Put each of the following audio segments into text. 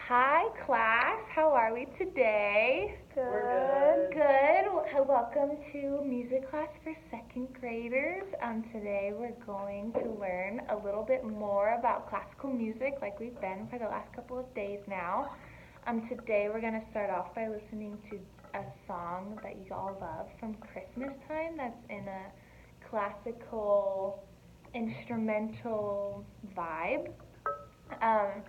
Hi, class. How are we today? We're Good. Welcome to music class for second graders. Today we're going to learn a little bit more about classical music, like we've been for the last couple of days now. Today we're going to start off by listening to a song that you all love from Christmas time. That's in a classical instrumental vibe. Um,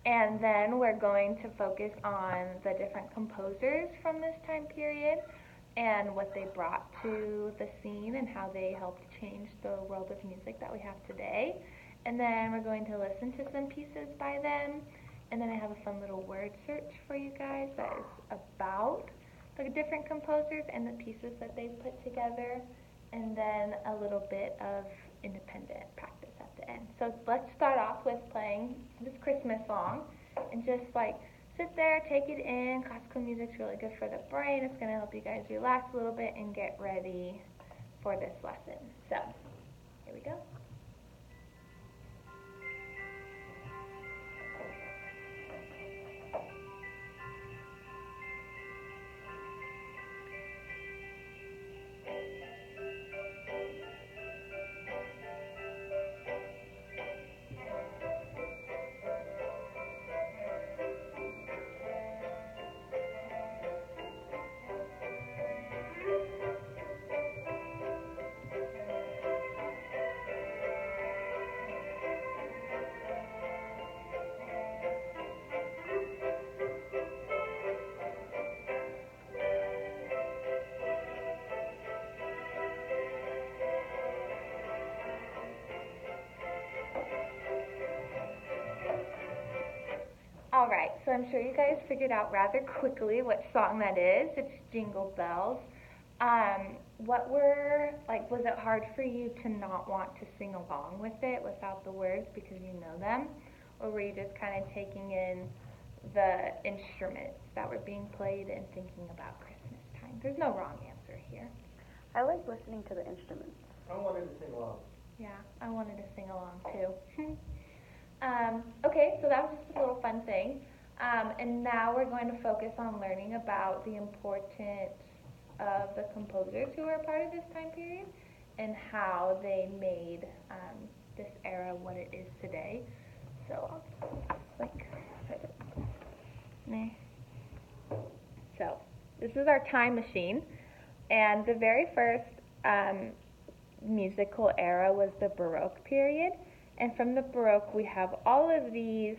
and then we're going to focus on the different composers from this time period and what they brought to the scene and how they helped change the world of music that we have today. And then we're going to listen to some pieces by them. And then I have a fun little word search for you guys that is about the different composers and the pieces that they've put together. And then a little bit of independent practice at the end. So let's start off with playing this Christmas song and just like sit there, take it in. Classical music's really good for the brain. It's going to help you guys relax a little bit and get ready for this lesson. So, here we go. All right, so I'm sure you guys figured out rather quickly what song that is. It's Jingle Bells. Was it hard for you to not want to sing along with it without the words because you know them? Or were you just kind of taking in the instruments that were being played and thinking about Christmas time? There's no wrong answer here. I like listening to the instruments. I wanted to sing along. Yeah, I wanted to sing along too. Okay, so that was just a little fun thing. And now we're going to focus on learning about the importance of the composers who were a part of this time period and how they made this era what it is today. So I'll just like put it there. So this is our time machine, and the very first musical era was the Baroque period. And from the Baroque, we have all of these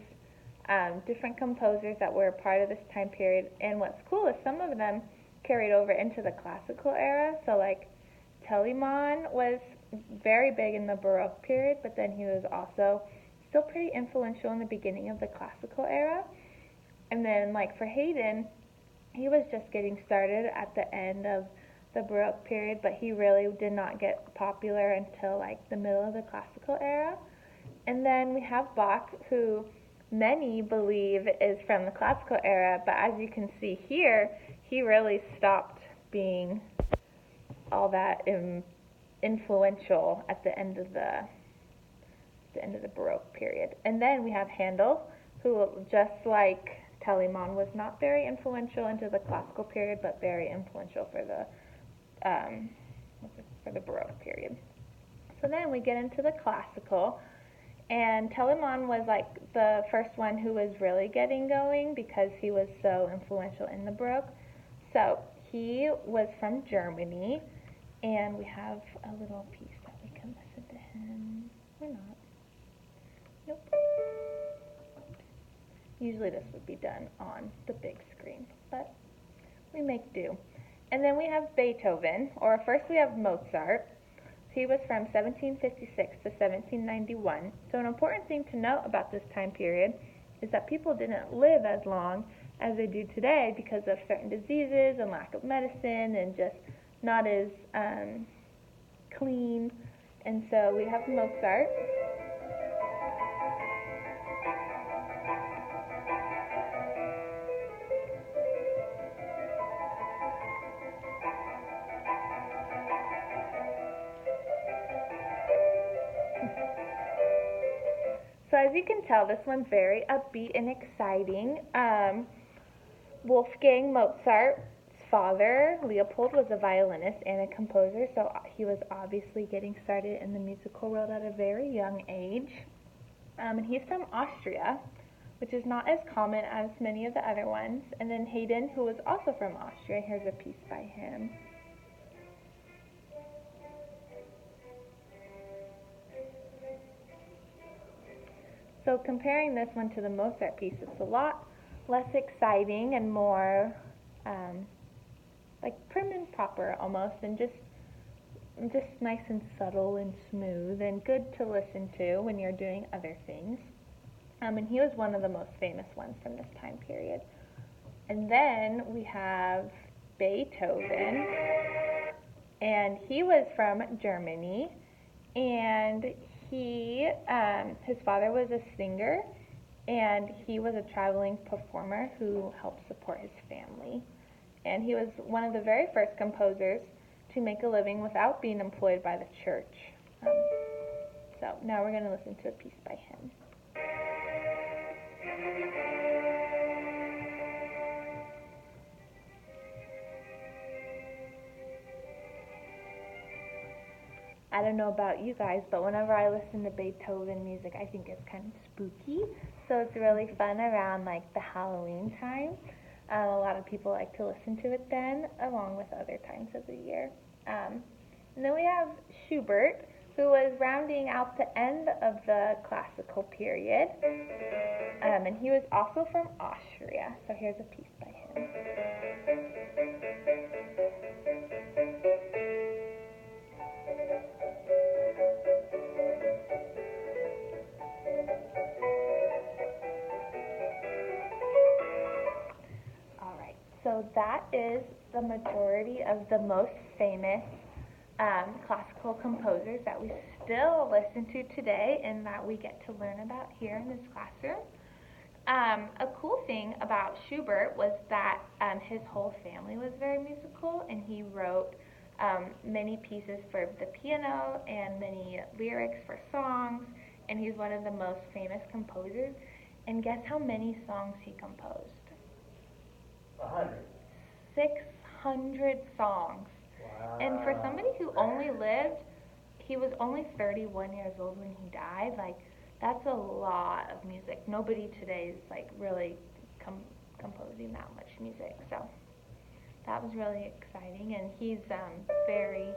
different composers that were a part of this time period. And what's cool is some of them carried over into the classical era. So like Telemann was very big in the Baroque period, but then he was also still pretty influential in the beginning of the classical era. And then like for Haydn, he was just getting started at the end of the Baroque period, but he really did not get popular until like the middle of the classical era. And then we have Bach, who many believe is from the classical era, but as you can see here, he really stopped being all that influential at the end of the Baroque period. And then we have Handel, who just like Telemann was not very influential into the classical period, but very influential for the Baroque period. So then we get into the classical. And Telemann was like the first one who was really getting going because he was so influential in the Baroque. So he was from Germany, and we have a little piece that we can listen to him. Or not. Nope. Usually this would be done on the big screen, but we make do. And then we have Beethoven, or first we have Mozart. He was from 1756 to 1791. So an important thing to note about this time period is that people didn't live as long as they do today because of certain diseases and lack of medicine and just not as clean. And so we have Mozart. So as you can tell, this one's very upbeat and exciting. Wolfgang Mozart's father, Leopold, was a violinist and a composer, so he was obviously getting started in the musical world at a very young age. And he's from Austria, which is not as common as many of the other ones. And then Haydn, who was also from Austria, here's a piece by him. So comparing this one to the Mozart piece, it's a lot less exciting and more like prim and proper almost, and just nice and subtle and smooth and good to listen to when you're doing other things. And he was one of the most famous ones from this time period. And then we have Beethoven, and he was from Germany, and his father was a singer, and he was a traveling performer who helped support his family. And he was one of the very first composers to make a living without being employed by the church. So now we're going to listen to a piece by him. I don't know about you guys, but whenever I listen to Beethoven music, I think it's kind of spooky. So it's really fun around like the Halloween time. A lot of people like to listen to it then, along with other times of the year. And then we have Schubert, who was rounding out the end of the classical period. And he was also from Austria. So here's a piece by him. So that is the majority of the most famous classical composers that we still listen to today and that we get to learn about here in this classroom. A cool thing about Schubert was that his whole family was very musical, and he wrote many pieces for the piano and many lyrics for songs, and he's one of the most famous composers. And guess how many songs he composed? 100. 600 songs. Wow. And for somebody who only lived, he was only 31 years old when he died. Like, that's a lot of music. Nobody today is like really composing that much music. So that was really exciting, and he's very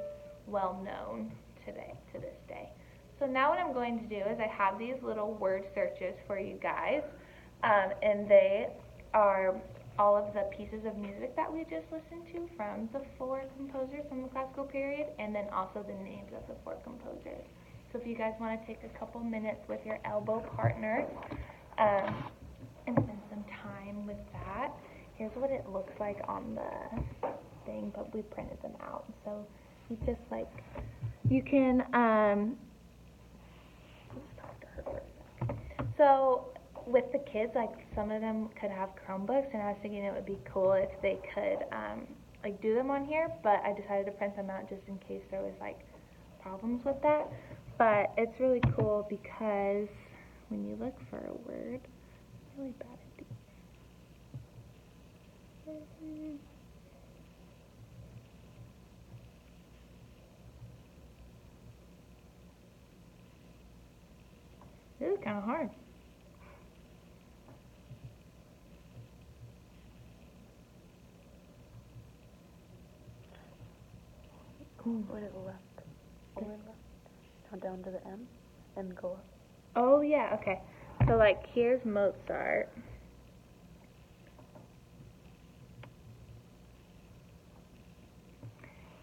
well known today, to this day. So now what I'm going to do is I have these little word searches for you guys, and they are all of the pieces of music that we just listened to from the 4 composers from the classical period, and then also the names of the 4 composers. So if you guys want to take a couple minutes with your elbow partners and spend some time with that, here's what it looks like on the thing, but we printed them out. So you just you can, let's talk to her for a second. So with the kids, like some of them could have Chromebooks, and I was thinking it would be cool if they could do them on here, but I decided to print them out just in case there was problems with that. But it's really cool because when you look for a word, I'm really bad at these. This is kind of hard. Wait, left. Over left. Count down to the M and go up. Oh, yeah, okay. So, here's Mozart.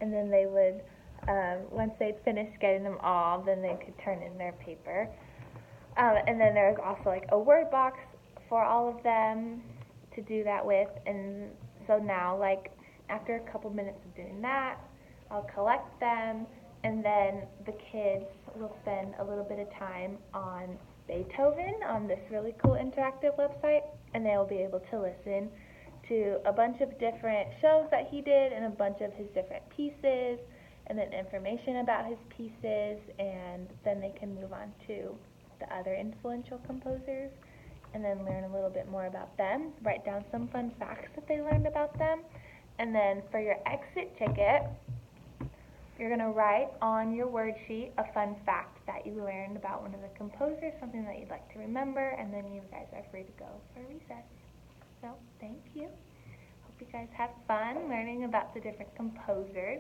And then they would, once they'd finished getting them all, then they could turn in their paper. And then there's also, a word box for all of them to do that with. And so now, after a couple minutes of doing that, I'll collect them, and then the kids will spend a little bit of time on Beethoven on this really cool interactive website, and they'll be able to listen to a bunch of different shows that he did and a bunch of his different pieces, and then information about his pieces, and then they can move on to the other influential composers, and then learn a little bit more about them, write down some fun facts that they learned about them, and then for your exit ticket, you're going to write on your word sheet a fun fact that you learned about one of the composers, something that you'd like to remember, and then you guys are free to go for recess. So, thank you. Hope you guys have fun learning about the different composers.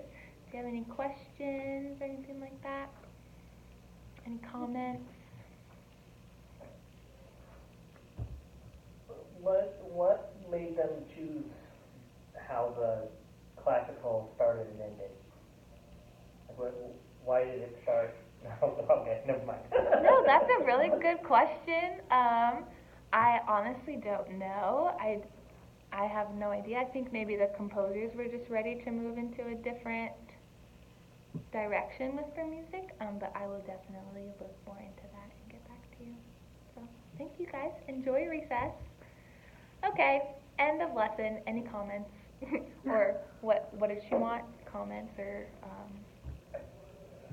Do you have any questions or anything like that? Any comments? What made them choose how the classical started and ended? Why did it start? Okay, never mind. No, that's a really good question. I honestly don't know. I have no idea. I think maybe the composers were just ready to move into a different direction with their music, but I will definitely look more into that and get back to you. So, thank you guys. Enjoy recess. Okay, end of lesson. Any comments? Or what did she want? Comments or,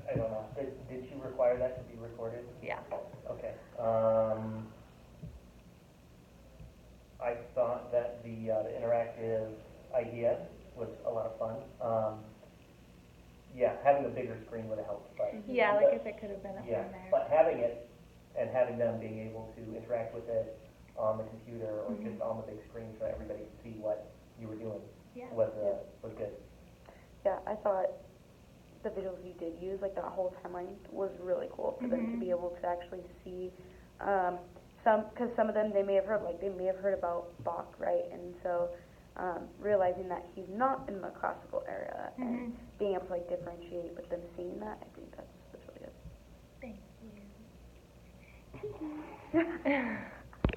I don't know. Did she require that to be recorded? yeah. Okay. I thought that the interactive idea was a lot of fun. Yeah, having a bigger screen would have helped, but Yeah, like if it could have been up yeah, in there. but having it and having them being able to interact with it on the computer or just on the big screen so everybody could see what you were doing Yeah. was good. Yeah, I thought the visuals you did use, like that whole timeline, was really cool for them to be able to actually see because some of them they may have heard about Bach, right? And so realizing that he's not in the classical era and being able to like differentiate with them seeing that, I think that's really good. Thank you.